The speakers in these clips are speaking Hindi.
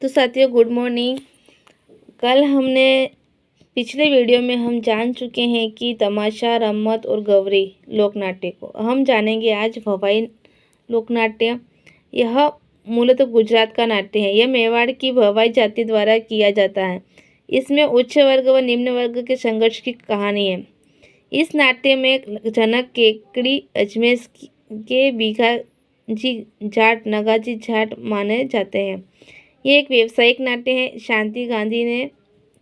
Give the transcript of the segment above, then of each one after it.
तो साथियों गुड मॉर्निंग। कल हमने पिछले वीडियो में हम जान चुके हैं कि तमाशा, रम्मत और गौरी लोकनाट्य को हम जानेंगे आज भवाई लोकनाट्य। यह मूलतः गुजरात का नाट्य है। यह मेवाड़ की भवाई जाति द्वारा किया जाता है। इसमें उच्च वर्ग व निम्न वर्ग के संघर्ष की कहानी है। इस नाट्य में जनक, केकड़ी, अजमेर के बीघा जी जाट, नगाजी जाट माने जाते हैं। ये एक व्यावसायिक नाट्य है।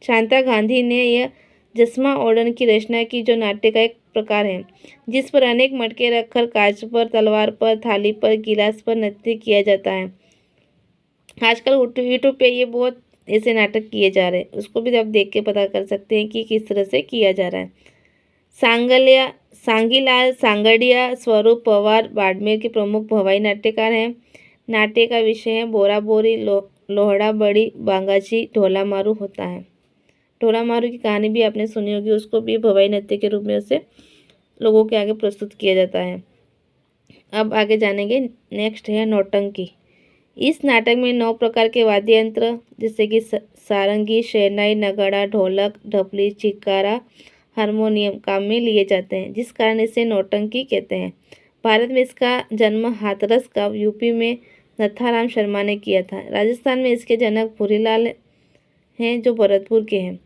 शांता गांधी ने यह जसमा ओडन की रचना की, जो नाट्य का एक प्रकार है जिस पर अनेक मटके रखकर कांच पर, तलवार पर, थाली पर, गिलास पर नृत्य किया जाता है। आजकल यूट्यूब पे ये बहुत ऐसे नाटक किए जा रहे हैं, उसको भी आप देख के पता कर सकते हैं कि किस तरह से किया जा रहा है। सांगीलाल सांगड़िया स्वरूप पवार बाड़मेर के प्रमुख भवाई नाट्यकार हैं। नाट्य का विषय है बोरा बोरी, लोहड़ा बड़ी, बांगाची, ढोला मारू होता है। ढोला मारू की कहानी भी आपने सुनी होगी, उसको भी भवाई नृत्य के रूप में उसे लोगों के आगे प्रस्तुत किया जाता है। अब आगे जानेंगे। नेक्स्ट है नौटंकी। इस नाटक में 9 प्रकार के वाद्य यंत्र जैसे कि सारंगी, शहनाई, नगाड़ा, ढोलक, ढपली, चिकारा, हारमोनियम काम में लिए जाते हैं, जिस कारण इसे नौटंकी कहते हैं। भारत में इसका जन्म हाथरस गाँव यूपी में नथाराम शर्मा ने किया था। राजस्थान में इसके जनक भूरीलाल हैं जो भरतपुर के हैं।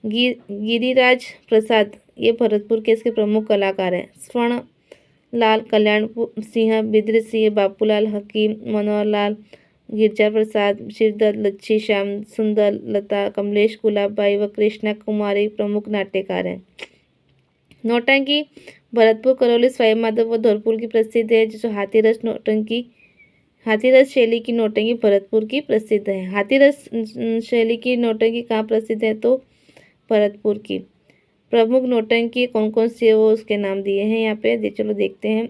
गिरिराज प्रसाद ये भरतपुर के इसके प्रमुख कलाकार हैं। स्वर्ण लाल, कल्याण सिंह, बिद्र सिंह, बापूलाल हकीम, मनोहर लाल, गिरजा प्रसाद, शिवदत्त, लच्छी श्याम सुंदर, लता, कमलेश, गुलाबबाई व कृष्णा कुमारी प्रमुख नाट्यकार हैं। नौटंकी भरतपुर, करौली, सवाईमाधोपुर व धौलपुर की प्रसिद्ध है। जो हाथीरस शैली की नौटंकी भरतपुर की प्रसिद्ध है। हाथीरस शैली की नौटंकी कहाँ प्रसिद्ध है? तो भरतपुर की। प्रमुख नौटंकी कौन कौन सी है वो उसके नाम दिए हैं यहाँ पे, चलो देखते हैं।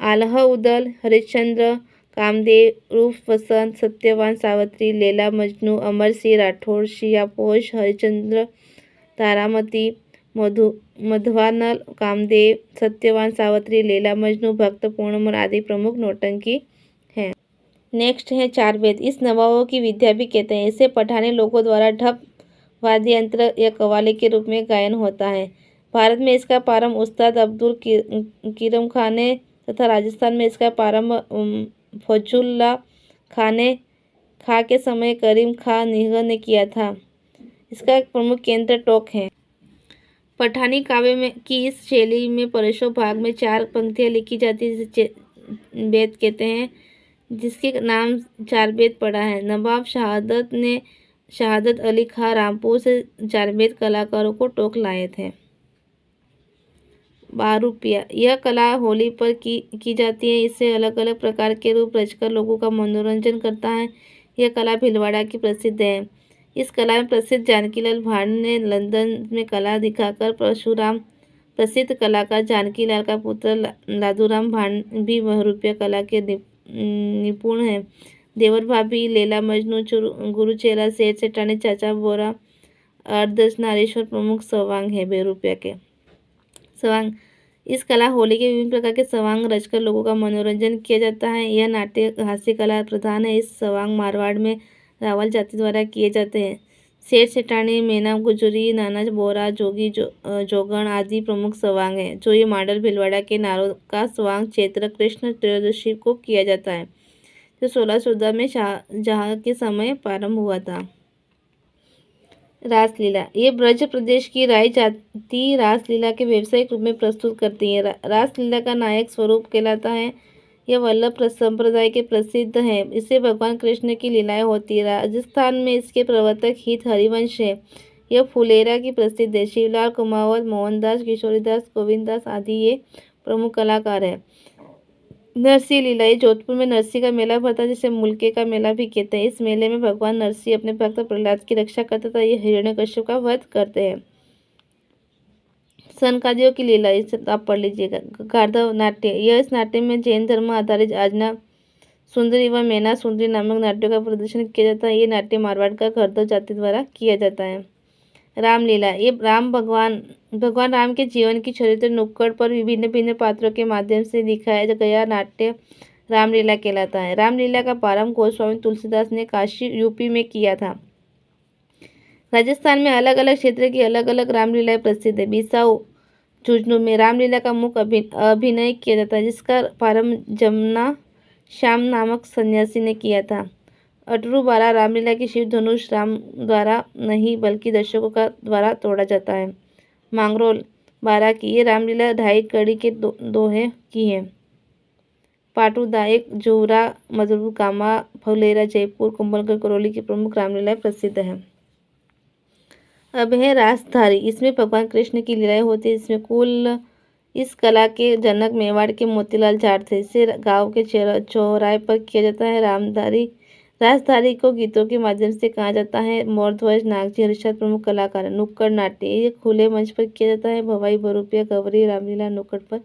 आल्हा उदल, हरिश्चंद्र, कामदेव, रूप वसंत, सत्यवान सावित्री, लैला मजनू, अमर सिंह राठौड़, शियापोश, हरिश्चंद्र, तारामती, मधवानल, कामदेव, सत्यवान सावित्री, लैला मजनू, भक्त पूर्णमल आदि प्रमुख नौटंकी हैं। नेक्स्ट है चार वेद। इस नवाबों की विद्या भी कहते हैं। इसे पठानी लोगों द्वारा ढप वाद्य यंत्र या कव्वाली के रूप में गायन होता है। भारत में इसका प्रारंभ उस्ताद अब्दुल कीरम खान ने तथा राजस्थान में इसका प्रारंभ फौजुल्ला खां के समय करीम खां निहंग ने किया था। इसका एक प्रमुख केंद्र टोंक है। पठानी काव्य में की इस शैली में परेशों भाग में 4 पंक्तियां लिखी जाती है, जिसे वेद कहते हैं, जिसके नाम 4 वेद पड़ा है। नवाब शहादत अली खां रामपुर से 4 वेद कलाकारों को टोंक लाए थे। बारूपिया यह कला होली पर की जाती है। इससे अलग अलग प्रकार के रूप रचकर लोगों का मनोरंजन करता है। यह कला भीलवाड़ा की प्रसिद्ध है। इस कला में प्रसिद्ध जानकीलाल भाट ने लंदन में कला दिखाकर प्रसिद्ध कलाकार जानकीलाल का पुत्र लादूराम भाट भी बहुरूपिया कला के निपुण है। देवर भाभी, लैला मजनू, गुरुचेला, सेठ सेठानी, चाचा बोरा, अर्धनारीश्वर प्रमुख सवांग है बहुरूपिया के। सवांग इस कला होली के विभिन्न प्रकार के सवांग रचकर लोगों का मनोरंजन किया जाता है। यह नाट्य हास्य कला प्रधान है। इस सवांग मारवाड़ में रावल जाति द्वारा किए जाते हैं। सेठ सेठानी, मैना गुजरी, नाना बोरा, जोगी जोगण आदि प्रमुख सवांग हैं। जो ये मॉडल भीलवाड़ा के नारों का सवांग चैत्र कृष्ण त्रयोदशी को किया जाता है, जो 1614 में शाहजहां के समय प्रारंभ हुआ था। रासलीला ये ब्रज प्रदेश की राय जाति रासलीला के व्यावसायिक रूप में प्रस्तुत करती है। रासलीला का नायक स्वरूप कहलाता है। यह वल्लभ संप्रदाय के प्रसिद्ध है। इससे भगवान कृष्ण की लीलाएं होती है। राजस्थान में इसके प्रवर्तक हित हरिवंश है। यह फुलेरा की प्रसिद्ध है। शिवलाल कुमावत, मोहनदास, किशोरीदास, गोविंददास आदि ये प्रमुख कलाकार हैं। नरसिंह लीला ये जोधपुर में नरसिंह का मेला भरता है, जिसे मुलके का मेला भी कहते हैं। इस मेले में भगवान नरसिंह अपने भक्त प्रहलाद की रक्षा करते तथा ये हिरण्यकश्यप का वध करते हैं। सनकादियों की लीला इसे आप पढ़ लीजिएगा। गार्धव नाट्य यह इस नाट्य में जैन धर्म आधारित आजना सुंदरी व मैना सुंदरी नामक नाट्यों का प्रदर्शन किया जाता है। ये नाट्य मारवाड़ का गार्धव जाति द्वारा किया जाता है। रामलीला ये भगवान राम के जीवन की चरित्र नुक्कड़ पर विभिन्न भिन्न पात्रों के माध्यम से दिखाया गया नाट्य रामलीला कहलाता है। रामलीला का प्रारंभ गोस्वामी तुलसीदास ने काशी यूपी में किया था। राजस्थान में अलग अलग क्षेत्र की अलग अलग रामलीलाएं प्रसिद्ध है। बिसाऊ झुंझुनू में रामलीला का मुख्य अभिनय किया जाता है, जिसका प्रारंभ जमुना श्याम नामक सन्यासी ने किया था। अटरू बारा रामलीला की शिव धनुष राम द्वारा नहीं बल्कि दर्शकों का द्वारा तोड़ा जाता है। मांगरोल बारा की ये रामलीला 2.5 कड़ी के दोहे की है। पाटुदा एक जोरा मजरू कामा फुलेरा जयपुर कुंभलगढ़ करौली की प्रमुख रामलीलाएं प्रसिद्ध है। अब है रासधारी। इसमें भगवान कृष्ण की लीलाएं होती है। इसमें कुल इस कला के जनक मेवाड़ के मोतीलाल जाट थे। इसे गांव के चौराहे पर किया जाता है। रासधारी को गीतों के माध्यम से कहा जाता है। मोरध्वज नागजी हरिश्चंद्र प्रमुख कलाकार है। नुक्कड़ नाट्य ये खुले मंच पर किया जाता है। भवाई भरूपिया गवरी रामलीला नुक्कड़ पर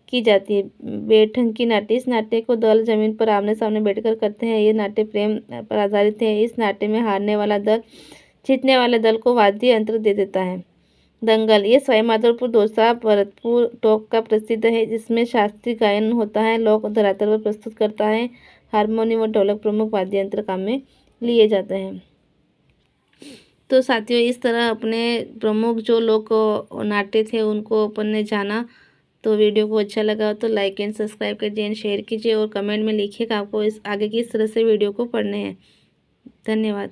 की जाती है। बैठंकी नाट्य, इस नाट्य को दल जमीन पर आमने सामने बैठकर करते हैं। ये नाट्य प्रेम पर आधारित है। इस नाट्य में हारने वाला दल जीतने वाले दल को वाद्य यंत्र दे देता है। दंगल ये सवाईमाधोपुर, दौसा, भरतपुर टोंक का प्रसिद्ध है, जिसमें शास्त्रीय गायन होता है। लोक धरातल पर प्रस्तुत करता है। हारमोनियम और ढोलक प्रमुख वाद्य यंत्र काम में लिए जाते हैं। तो साथियों, इस तरह अपने प्रमुख जो लोक नाट्य थे उनको अपन ने जाना। तो वीडियो को अच्छा लगा तो लाइक एंड सब्सक्राइब कीजिए एंड शेयर कीजिए और कमेंट में लिखिए कि आपको इस आगे किस तरह से वीडियो को पढ़ने हैं। धन्यवाद।